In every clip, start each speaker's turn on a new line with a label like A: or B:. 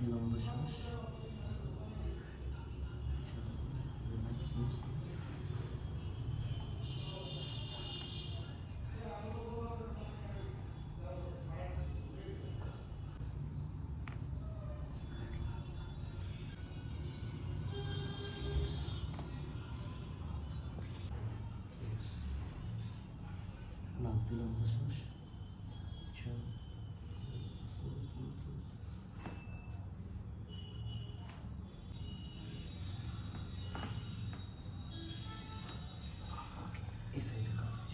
A: দিয়ে লম্বা শ্বাস। নাক দিয়ে লম্বা শ্বাস। এই সাইডে কাজ।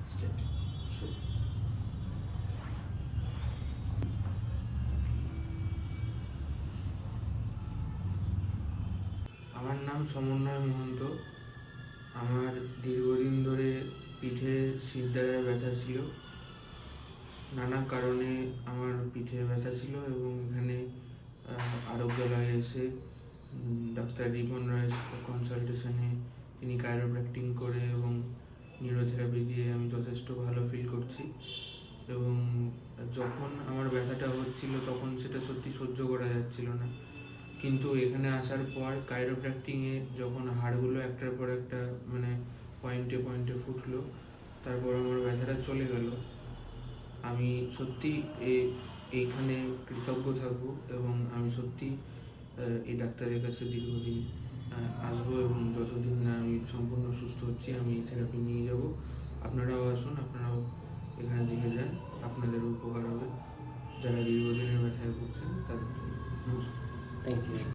A: স্ট্রেট শুরু।
B: আমার নাম সমন্বয় মহন্ত। আমার দীর্ঘদিন ধরে পিঠে শিরদাঁড়ায় ব্যথা ছিল। নানা কারণে আমার পিঠে ব্যথা ছিল এবং এখানে আরোগ্যালয়ে এসে ডাক্তার রিপন রায় কনসালটেশনে তিনি কাইরোপ্র্যাক্টিং করে এবং নিউরোথেরাপি দিয়ে আমি যথেষ্ট ভালো ফিল করছি। এবং যখন আমার ব্যথাটা হচ্ছিল তখন সেটা সত্যি সহ্য করা যাচ্ছিল না, কিন্তু এখানে আসার পর কাইরোপ্র্যাক্টিংয়ে যখন হাড়গুলো একটার পর একটা মানে পয়েন্টে পয়েন্টে ফুটলো, তারপর আমার ব্যথাটা চলে গেল। আমি সত্যি এইখানে কৃতজ্ঞ থাকবো এবং আমি সত্যি এই ডাক্তারের কাছে দীর্ঘদিন আসবো এবং যতদিন না আমি সম্পূর্ণ সুস্থ হচ্ছি আমি এই থেরাপি নিয়ে যাব। আপনারাও আসুন, আপনারাও এখানে দেখে যান, আপনাদেরও উপকার হবে যারা দীর্ঘদিনের ব্যথায় ভুগছেন তাদের জন্য। নমস্কার।
A: Thank you.